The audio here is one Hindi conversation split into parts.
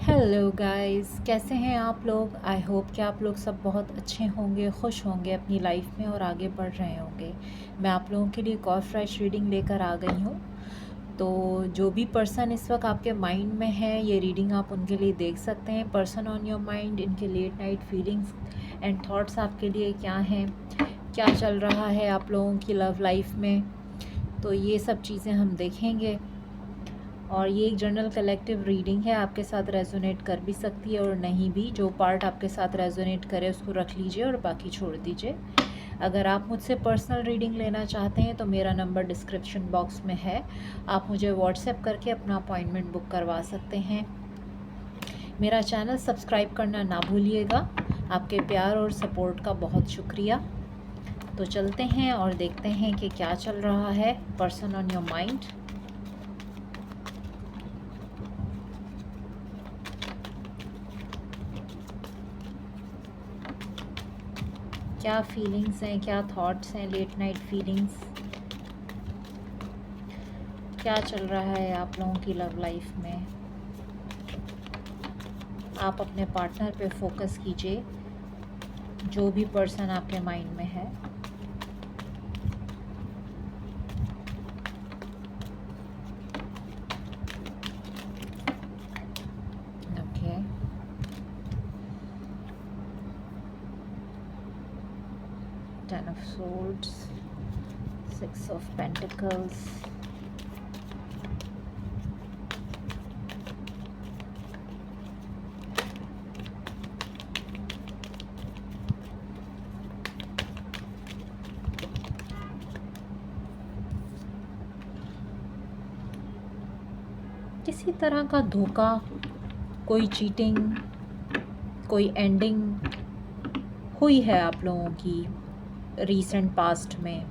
हेलो गाइस, कैसे हैं आप लोग। आई होप कि आप लोग सब बहुत अच्छे होंगे, खुश होंगे अपनी लाइफ में और आगे बढ़ रहे होंगे। मैं आप लोगों के लिए एक और फ्रेश रीडिंग लेकर आ गई हूँ। तो जो भी पर्सन इस वक्त आपके माइंड में है, ये रीडिंग आप उनके लिए देख सकते हैं। पर्सन ऑन योर माइंड, इनके late night feelings and thoughts आपके लिए क्या हैं, क्या चल रहा है आप लोगों की लव लाइफ में, तो ये सब चीज़ें हम देखेंगे। और ये एक जनरल कलेक्टिव रीडिंग है, आपके साथ रेजोनेट कर भी सकती है और नहीं भी। जो पार्ट आपके साथ रेजोनेट करे उसको रख लीजिए और बाकी छोड़ दीजिए। अगर आप मुझसे पर्सनल रीडिंग लेना चाहते हैं तो मेरा नंबर डिस्क्रिप्शन बॉक्स में है, आप मुझे व्हाट्सएप करके अपना अपॉइंटमेंट बुक करवा सकते हैं। मेरा चैनल सब्सक्राइब करना ना भूलिएगा। आपके प्यार और सपोर्ट का बहुत शुक्रिया। तो चलते हैं और देखते हैं कि क्या चल रहा है पर्सन ऑन योर माइंड। क्या फीलिंग्स हैं, क्या थॉट्स हैं, लेट नाइट फीलिंग्स, क्या चल रहा है आप लोगों की लव लाइफ में। आप अपने पार्टनर पे फोकस कीजिए, जो भी पर्सन आपके माइंड में है। Okay, ten of swords, six of pentacles, किसी तरह का धोखा, कोई चीटिंग, कोई एंडिंग हुई है आप लोगों की रीसेंट पास्ट में।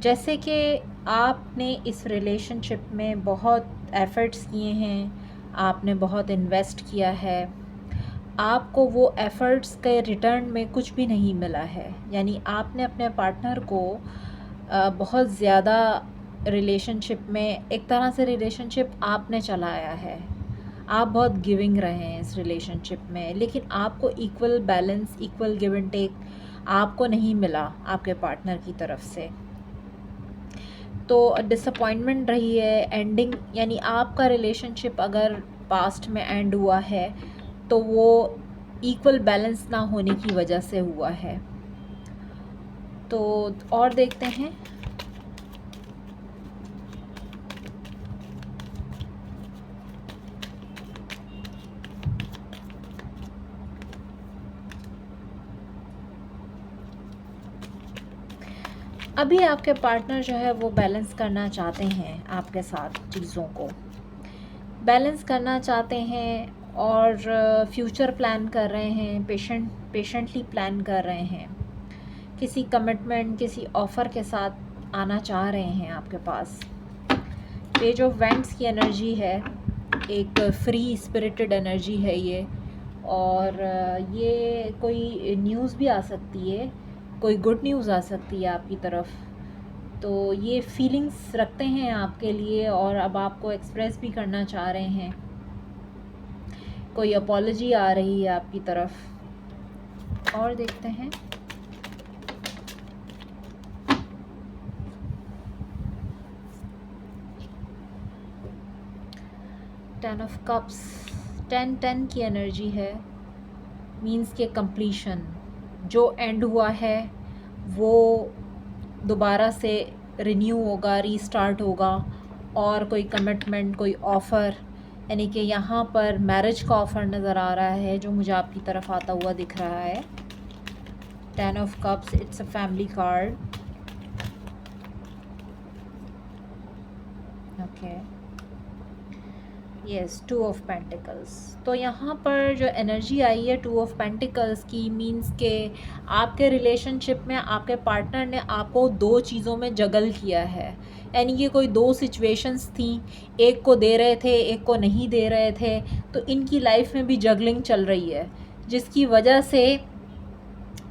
जैसे कि आपने इस रिलेशनशिप में बहुत एफ़र्ट्स किए हैं, आपने बहुत इन्वेस्ट किया है, आपको वो एफ़र्ट्स के रिटर्न में कुछ भी नहीं मिला है। यानी आपने अपने पार्टनर को बहुत ज़्यादा रिलेशनशिप में, एक तरह से रिलेशनशिप आपने चलाया है, आप बहुत गिविंग रहे हैं इस रिलेशनशिप में, लेकिन आपको equal balance, equal give and take आपको नहीं मिला आपके पार्टनर की तरफ से। तो डिसअपॉइंटमेंट रही है, एंडिंग, यानी आपका रिलेशनशिप अगर पास्ट में एंड हुआ है तो वो इक्वल बैलेंस ना होने की वजह से हुआ है। तो और देखते हैं। अभी आपके पार्टनर जो है वो बैलेंस करना चाहते हैं, आपके साथ चीज़ों को बैलेंस करना चाहते हैं और फ्यूचर प्लान कर रहे हैं, पेशेंटली प्लान कर रहे हैं। किसी कमिटमेंट, किसी ऑफ़र के साथ आना चाह रहे हैं आपके पास। पेज ऑफ वैंड्स की एनर्जी है, एक फ्री स्पिरिटेड एनर्जी है ये। और ये कोई न्यूज़ भी आ सकती है, कोई गुड न्यूज़ आ सकती है आपकी तरफ। तो ये फीलिंग्स रखते हैं आपके लिए और अब आपको एक्सप्रेस भी करना चाह रहे हैं। कोई अपॉलजी आ रही है आपकी तरफ। और देखते हैं। टेन ऑफ कप्स, 10 की एनर्जी है, मीन्स के कंप्लीशन, जो एंड हुआ है वो दोबारा से रिन्यू होगा, रीस्टार्ट होगा। और कोई कमिटमेंट, कोई ऑफ़र, यानी कि यहाँ पर मैरिज का ऑफ़र नज़र आ रहा है जो मुझे आपकी तरफ आता हुआ दिख रहा है। 10 of cups, it's a family card. Okay, yes, 2 of pentacles. तो यहाँ पर जो एनर्जी आई है 2 ऑफ पेंटिकल्स की, मीन्स के आपके रिलेशनशिप में आपके पार्टनर ने आपको दो चीज़ों में जगल किया है। यानी कि कोई दो सिचुएशंस थी, एक को दे रहे थे, एक को नहीं दे रहे थे। तो इनकी लाइफ में भी जगलिंग चल रही है, जिसकी वजह से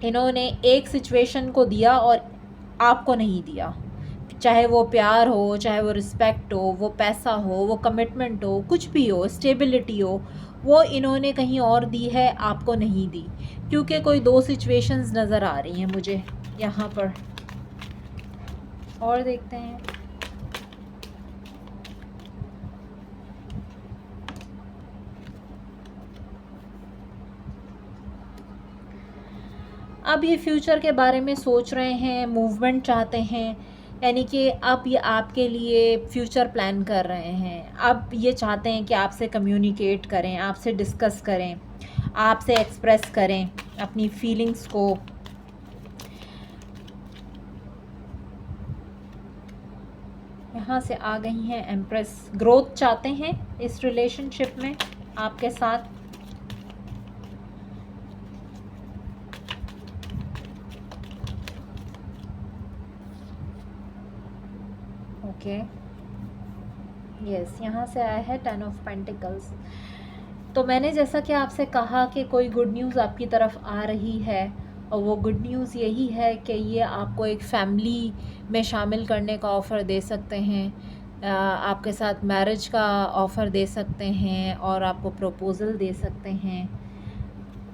इन्होंने एक सिचुएशन को दिया और आपको नहीं दिया। चाहे वो प्यार हो, चाहे वो रिस्पेक्ट हो, वो पैसा हो, वो कमिटमेंट हो, कुछ भी हो, स्टेबिलिटी हो, वो इन्होंने कहीं और दी है, आपको नहीं दी। क्योंकि कोई दो सिचुएशंस नज़र आ रही हैं मुझे यहाँ पर। और देखते हैं। अब ये फ्यूचर के बारे में सोच रहे हैं, मूवमेंट चाहते हैं, यानी कि अब ये आपके लिए फ्यूचर प्लान कर रहे हैं। अब ये चाहते हैं कि आपसे कम्युनिकेट करें, आपसे डिस्कस करें, आपसे एक्सप्रेस करें अपनी फीलिंग्स को। यहाँ से आ गई हैं एम्प्रेस। ग्रोथ चाहते हैं इस रिलेशनशिप में आपके साथ। ओके, यस, यहाँ से आया है 10 ऑफ पेंटिकल्स। तो मैंने जैसा कि आपसे कहा कि कोई गुड न्यूज़ आपकी तरफ आ रही है, और वो गुड न्यूज़ यही है कि ये आपको एक फैमिली में शामिल करने का ऑफ़र दे सकते हैं, आपके साथ मैरिज का ऑफ़र दे सकते हैं, और आपको प्रपोज़ल दे सकते हैं।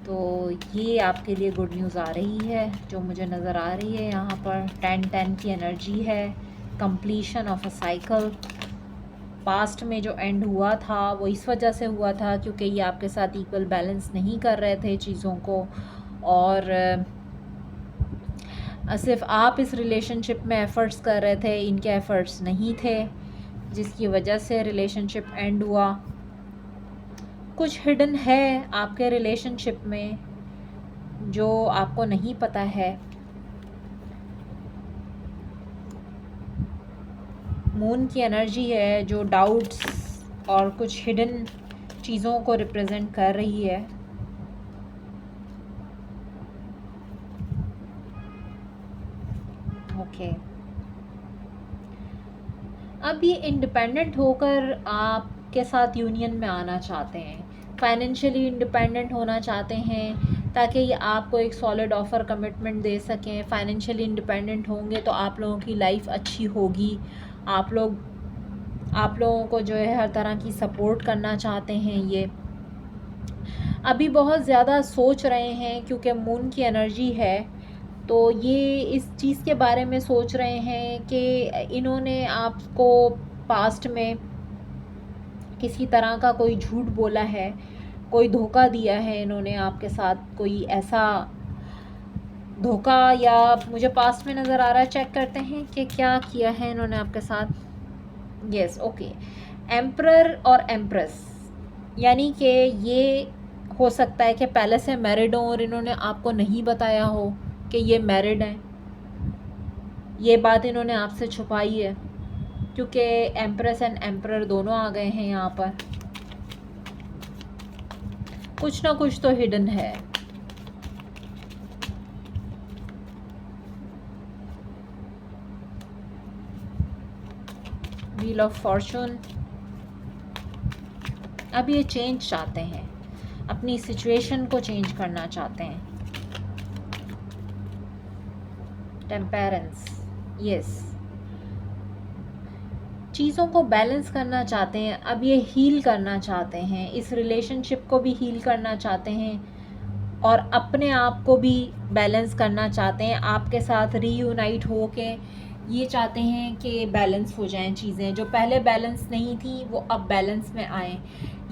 तो ये आपके लिए गुड न्यूज़ आ रही है जो मुझे नज़र आ रही है यहाँ पर। 10-10 की एनर्जी है, completion of a cycle. Past में जो एंड हुआ था वो इस वजह से हुआ था क्योंकि ये आपके साथ इक्वल बैलेंस नहीं कर रहे थे चीज़ों को, और सिर्फ आप इस रिलेशनशिप में एफ़र्ट्स कर रहे थे, इनके एफ़र्ट्स नहीं थे, जिसकी वजह से रिलेशनशिप एंड हुआ। कुछ हिडन है आपके रिलेशनशिप में जो आपको नहीं पता है। मून की एनर्जी है जो डाउट्स और कुछ हिडन चीज़ों को रिप्रेजेंट कर रही है। ओके, अब ये इंडिपेंडेंट होकर आपके साथ यूनियन में आना चाहते हैं, फाइनेंशियली इंडिपेंडेंट होना चाहते हैं, ताकि ये आपको एक सॉलिड ऑफ़र कमिटमेंट दे सकें। फाइनेंशियली इंडिपेंडेंट होंगे तो आप लोगों की लाइफ अच्छी होगी। आप लोगों को जो है हर तरह की सपोर्ट करना चाहते हैं। ये अभी बहुत ज़्यादा सोच रहे हैं क्योंकि मून की एनर्जी है, तो ये इस चीज़ के बारे में सोच रहे हैं कि इन्होंने आपको पास्ट में किसी तरह का कोई झूठ बोला है, कोई धोखा दिया है इन्होंने आपके साथ, कोई ऐसा धोखा, या मुझे पास्ट में नज़र आ रहा है। चेक करते हैं कि क्या किया है इन्होंने आपके साथ। यस, ओके, एम्परर और एम्प्रेस, यानी कि ये हो सकता है कि पहले से मैरिड हों और इन्होंने आपको नहीं बताया हो कि ये मैरिड हैं। ये बात इन्होंने आपसे छुपाई है क्योंकि एम्प्रेस एंड एम्परर दोनों आ गए हैं यहाँ पर। कुछ ना कुछ तो हिडन है। Wheel of Fortune. अब ये चेंज चाहते हैं, अपनी सिचुएशन को चेंज करना चाहते हैं। टेम्परेंस, यस, चीज़ों को बैलेंस करना चाहते हैं। अब ये हील करना चाहते हैं, इस रिलेशनशिप को भी हील करना चाहते हैं, और अपने आप को भी बैलेंस करना चाहते हैं। आपके साथ रीयूनाइट हो के ये चाहते हैं कि बैलेंस हो जाएं चीज़ें, जो पहले बैलेंस नहीं थी वो अब बैलेंस में आएँ।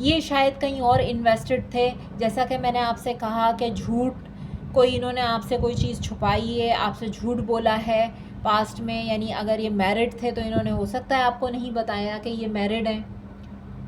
ये शायद कहीं और इन्वेस्टेड थे, जैसा कि मैंने आपसे कहा कि झूठ, कोई इन्होंने आपसे कोई चीज़ छुपाई है, आपसे झूठ बोला है पास्ट में। यानी अगर ये मैरिड थे तो इन्होंने हो सकता है आपको नहीं बताया कि ये मैरिड हैं,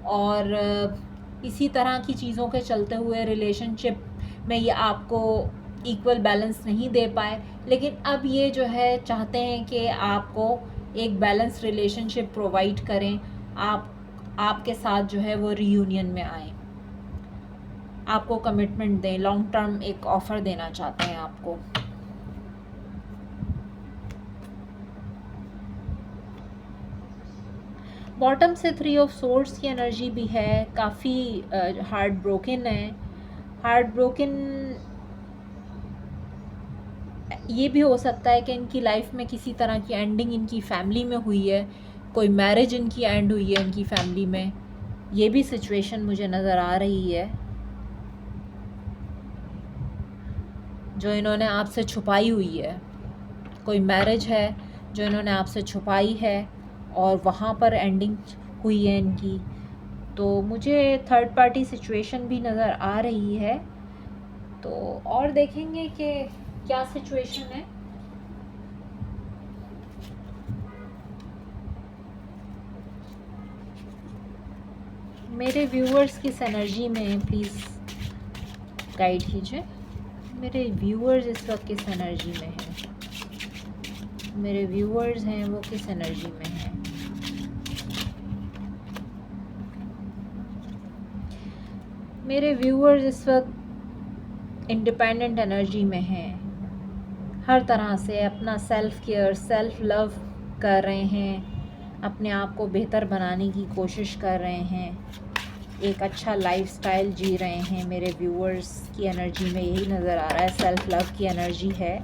और इसी तरह की चीज़ों के चलते हुए रिलेशनशिप में ये आपको इक्वल बैलेंस नहीं दे पाए। लेकिन अब ये जो है चाहते हैं कि आपको एक बैलेंस रिलेशनशिप प्रोवाइड करें, आपके साथ जो है वो रीयूनियन में आए, आपको कमिटमेंट दें, लॉन्ग टर्म एक ऑफ़र देना चाहते हैं आपको। बॉटम से 3 ऑफ सोर्ड्स की एनर्जी भी है, काफ़ी हार्ट ब्रोकन है। हार्ट ब्रोकन ये भी हो सकता है कि इनकी लाइफ में किसी तरह की एंडिंग इनकी फैमिली में हुई है, कोई मैरिज इनकी एंड हुई है इनकी फैमिली में, ये भी सिचुएशन मुझे नज़र आ रही है जो इन्होंने आपसे छुपाई हुई है। कोई मैरिज है जो इन्होंने आपसे छुपाई है और वहाँ पर एंडिंग हुई है इनकी। तो मुझे थर्ड पार्टी सिचुएशन भी नज़र आ रही है। तो और देखेंगे कि क्या सिचुएशन है। मेरे व्यूअर्स किस एनर्जी में हैं प्लीज़ गाइड कीजिए। मेरे व्यूअर्स इस वक्त किस एनर्जी में हैं, मेरे व्यूअर्स हैं वो किस एनर्जी में हैं। मेरे व्यूअर्स इस वक्त इंडिपेंडेंट एनर्जी में हैं, हर तरह से अपना सेल्फ केयर सेल्फ लव कर रहे हैं, अपने आप को बेहतर बनाने की कोशिश कर रहे हैं, एक अच्छा लाइफस्टाइल जी रहे हैं। मेरे व्यूअर्स की एनर्जी में यही नज़र आ रहा है, सेल्फ लव की एनर्जी है।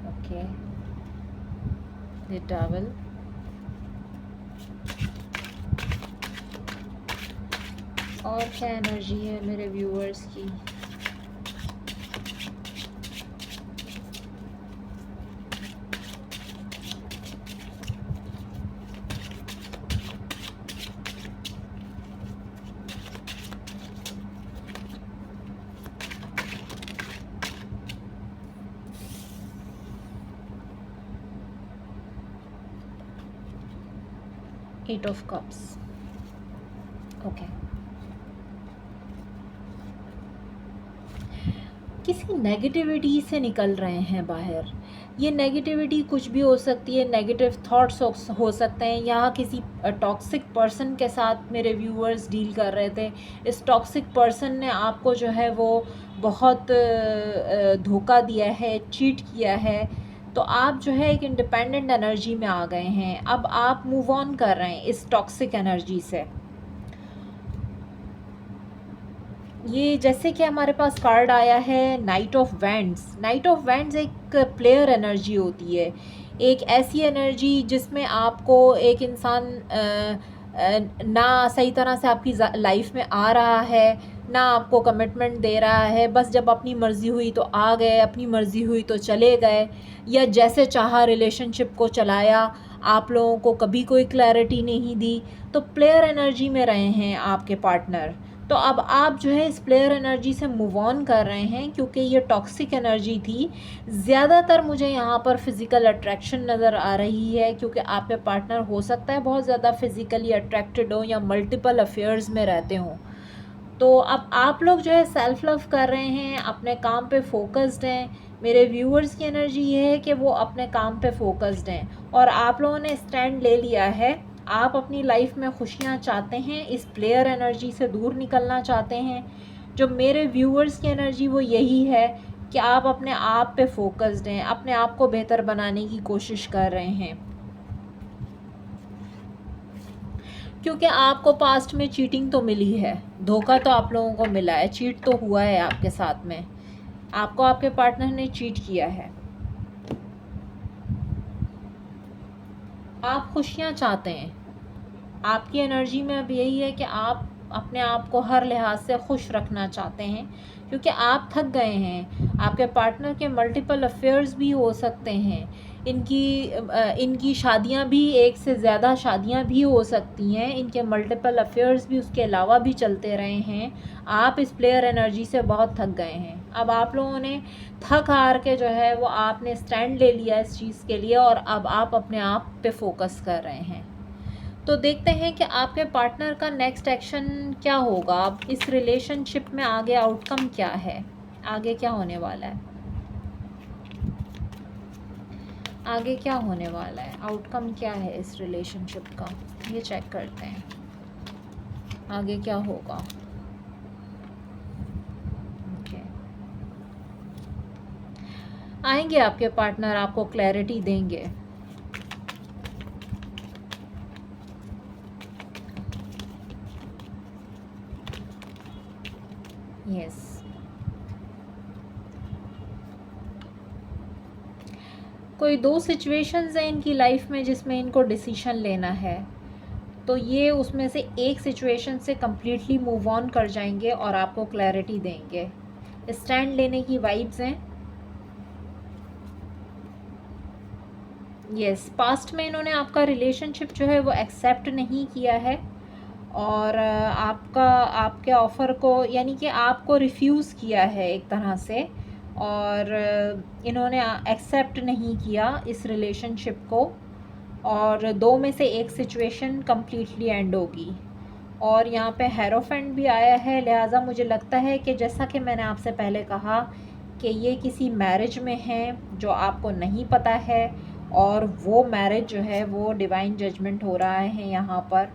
ओके, द टॉवल, और क्या एनर्जी है मेरे व्यूअर्स की। Eight of cups, okay. किसी नेगेटिविटी से निकल रहे हैं बाहर। ये नेगेटिविटी कुछ भी हो सकती है, नेगेटिव थॉट्स हो सकते हैं, यहाँ किसी टॉक्सिक पर्सन के साथ मेरे व्यूअर्स डील कर रहे थे। इस टॉक्सिक पर्सन ने आपको जो है वो बहुत धोखा दिया है, चीट किया है। तो आप जो है एक इंडिपेंडेंट एनर्जी में आ गए हैं। अब आप मूव ऑन कर रहे हैं इस टॉक्सिक एनर्जी से। ये जैसे कि हमारे पास कार्ड आया है night of wands. Night of wands एक प्लेयर एनर्जी होती है, एक ऐसी एनर्जी जिसमें आपको एक इंसान ना सही तरह से आपकी लाइफ में आ रहा है, ना आपको कमिटमेंट दे रहा है। बस जब अपनी मर्ज़ी हुई तो आ गए, अपनी मर्ज़ी हुई तो चले गए, या जैसे चाहा रिलेशनशिप को चलाया, आप लोगों को कभी कोई क्लैरिटी नहीं दी। तो प्लेयर एनर्जी में रहे हैं आपके पार्टनर। तो अब आप जो है इस प्लेयर एनर्जी से मूव ऑन कर रहे हैं क्योंकि ये टॉक्सिक एनर्जी थी। ज़्यादातर मुझे यहाँ पर फिज़िकल अट्रैक्शन नज़र आ रही है क्योंकि आपके पार्टनर हो सकता है बहुत ज़्यादा फिज़िकली अट्रैक्टेड हो या मल्टीपल अफेयर्स में रहते हों। तो अब आप लोग जो है सेल्फ लव कर रहे हैं, अपने काम पे फोकस्ड हैं। मेरे व्यूअर्स की एनर्जी ये है कि वो अपने काम पे फोकस्ड हैं और आप लोगों ने स्टैंड ले लिया है। आप अपनी लाइफ में खुशियाँ चाहते हैं, इस प्लेयर एनर्जी से दूर निकलना चाहते हैं। जो मेरे व्यूअर्स की एनर्जी वो यही है कि आप अपने आप पे फोकस्ड हैं, अपने आप को बेहतर बनाने की कोशिश कर रहे हैं। क्योंकि आपको पास्ट में चीटिंग तो मिली है, धोखा तो आप लोगों को मिला है, चीट तो हुआ है आपके साथ में, आपको आपके पार्टनर ने चीट किया है। आप खुशियाँ चाहते हैं, आपकी एनर्जी में अब यही है कि आप अपने आप को हर लिहाज से खुश रखना चाहते हैं क्योंकि आप थक गए हैं। आपके पार्टनर के मल्टीपल अफेयर्स भी हो सकते हैं, इनकी शादियां भी, एक से ज़्यादा शादियां भी हो सकती हैं, इनके मल्टीपल अफेयर्स भी उसके अलावा भी चलते रहे हैं। आप इस प्लेयर एनर्जी से बहुत थक गए हैं। अब आप लोगों ने थक हार के जो है वो आपने स्टैंड ले लिया इस चीज़ के लिए और अब आप अपने आप पे फोकस कर रहे हैं। तो देखते हैं कि आपके पार्टनर का नेक्स्ट एक्शन क्या होगा। अब इस रिलेशनशिप में आगे आउटकम क्या है, आगे क्या होने वाला है, आगे क्या होने वाला है, आउटकम क्या है इस रिलेशनशिप का, ये चेक करते हैं आगे क्या होगा। ओके, आएंगे आपके पार्टनर, आपको क्लैरिटी देंगे। यस, कोई दो सिचुएशंस हैं इनकी लाइफ में जिसमें इनको डिसीजन लेना है, तो ये उसमें से एक सिचुएशन से कम्प्लीटली मूव ऑन कर जाएंगे और आपको क्लैरिटी देंगे। स्टैंड लेने की वाइब्स हैं। यस, पास्ट में इन्होंने आपका रिलेशनशिप जो है वो एक्सेप्ट नहीं किया है और आपके ऑफ़र को, यानी कि आपको रिफ्यूज़ किया है एक तरह से, और इन्होंने एक्सेप्ट नहीं किया इस रिलेशनशिप को, और दो में से एक सिचुएशन कम्प्लीटली एंड होगी। और यहाँ पे हेरोफेंट भी आया है, लिहाजा मुझे लगता है कि जैसा कि मैंने आपसे पहले कहा कि ये किसी मैरिज में हैं जो आपको नहीं पता है, और वो मैरिज जो है वो डिवाइन जजमेंट हो रहा है यहाँ पर,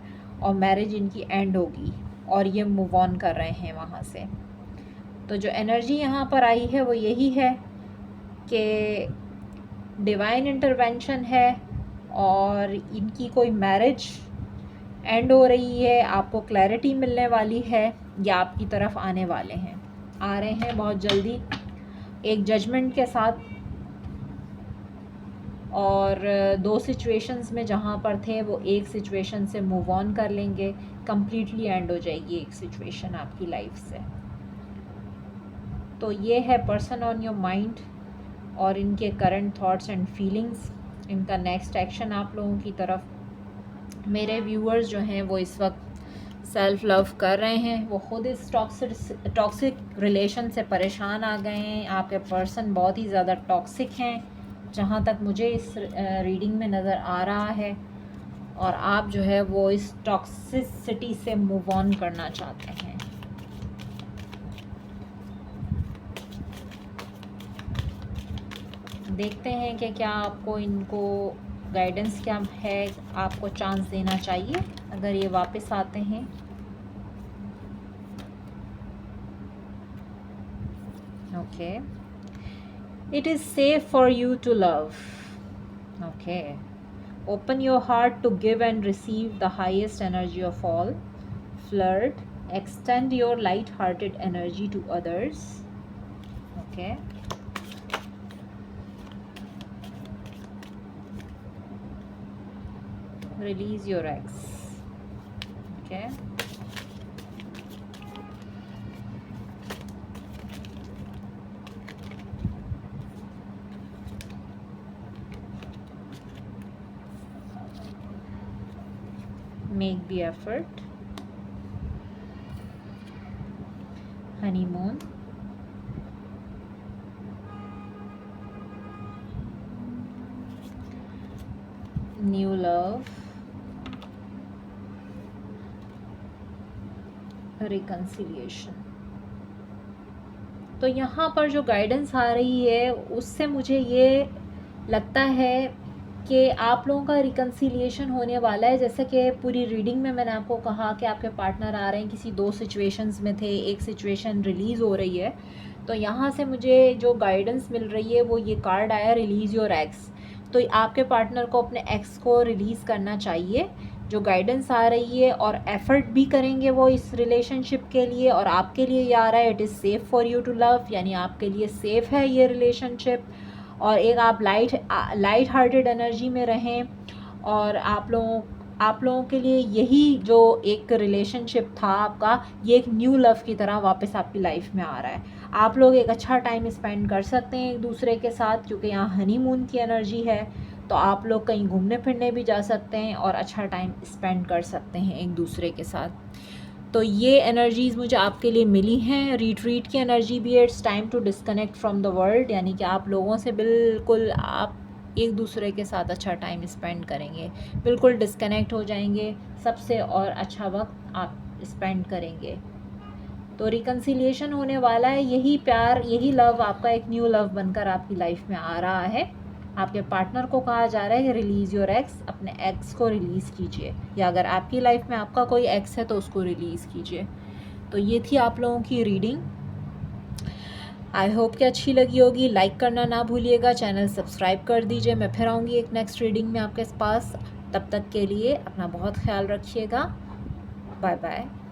और मैरिज इनकी एंड होगी और ये मूव ऑन कर रहे हैं वहाँ से। तो जो एनर्जी यहाँ पर आई है वो यही है कि डिवाइन इंटरवेंशन है और इनकी कोई मैरिज एंड हो रही है, आपको क्लैरिटी मिलने वाली है, या आपकी तरफ आने वाले हैं, आ रहे हैं बहुत जल्दी एक जजमेंट के साथ। और दो सिचुएशंस में जहाँ पर थे वो एक सिचुएशन से मूव ऑन कर लेंगे, कम्प्लीटली एंड हो जाएगी एक सिचुएशन आपकी लाइफ से। तो ये है पर्सन ऑन योर माइंड और इनके करंट थॉट्स एंड फीलिंग्स, इनका नेक्स्ट एक्शन आप लोगों की तरफ। मेरे व्यूअर्स जो हैं वो इस वक्त सेल्फ लव कर रहे हैं, वो ख़ुद इस टॉक्सिक रिलेशन से परेशान आ गए हैं। आपके पर्सन बहुत ही ज़्यादा टॉक्सिक हैं जहाँ तक मुझे इस रीडिंग में नज़र आ रहा है, और आप जो है वो इस टॉक्सिसिटी से मूव ऑन करना चाहते हैं। देखते हैं कि क्या आपको इनको गाइडेंस क्या है, आपको चांस देना चाहिए अगर ये वापस आते हैं। Okay, it is safe for you to love. Okay, open your heart to give and receive the highest energy of all. Flirt, extend your light-hearted energy to others. Okay. Release your ex. Okay. Make the effort. Honeymoon. New love. Reconciliation. तो यहाँ पर जो गाइडेंस आ रही है उससे मुझे ये लगता है कि आप लोगों का रिकन्सिलिएशन होने वाला है। जैसे कि पूरी रीडिंग में मैंने आपको कहा कि आपके पार्टनर आ रहे हैं, किसी दो सिचुएशंस में थे, एक सिचुएशन रिलीज़ हो रही है। तो यहाँ से मुझे जो गाइडेंस मिल रही है वो ये कार्ड आया, रिलीज़ योर एक्स। तो आपके पार्टनर को अपने एक्स को रिलीज़ करना चाहिए, जो गाइडेंस आ रही है, और एफ़र्ट भी करेंगे वो इस रिलेशनशिप के लिए। और आपके लिए ये आ रहा है, it is safe for you to love, यानी आपके लिए सेफ़ है ये रिलेशनशिप। और एक आप लाइट हार्टेड एनर्जी में रहें, और आप लोगों के लिए यही जो एक रिलेशनशिप था आपका, ये एक न्यू लव की तरह वापस आपकी लाइफ में आ रहा है। आप लोग एक अच्छा टाइम स्पेंड कर सकते हैं एक दूसरे के साथ, क्योंकि यहाँ हनीमून की एनर्जी है। तो आप लोग कहीं घूमने फिरने भी जा सकते हैं और अच्छा टाइम स्पेंड कर सकते हैं एक दूसरे के साथ। तो ये एनर्जीज़ मुझे आपके लिए मिली हैं। रिट्रीट की एनर्जी भी है, it's time to disconnect from the world, यानी कि आप लोगों से बिल्कुल आप एक दूसरे के साथ अच्छा टाइम स्पेंड करेंगे, बिल्कुल डिस्कनेक्ट हो जाएंगे सबसे, और अच्छा वक्त आप स्पेंड करेंगे। तो रिकन्सिलिएशन होने वाला है, यही प्यार, यही लव आपका एक न्यू लव बनकर आपकी लाइफ में आ रहा है। आपके पार्टनर को कहा जा रहा है कि रिलीज़ योर एक्स, अपने एक्स को रिलीज़ कीजिए, या अगर आपकी लाइफ में आपका कोई एक्स है तो उसको रिलीज़ कीजिए। तो ये थी आप लोगों की रीडिंग। आई होप कि अच्छी लगी होगी। लाइक करना ना भूलिएगा, चैनल सब्सक्राइब कर दीजिए। मैं फिर आऊँगी एक नेक्स्ट रीडिंग में आपके पास। तब तक के लिए अपना बहुत ख्याल रखिएगा। Bye bye.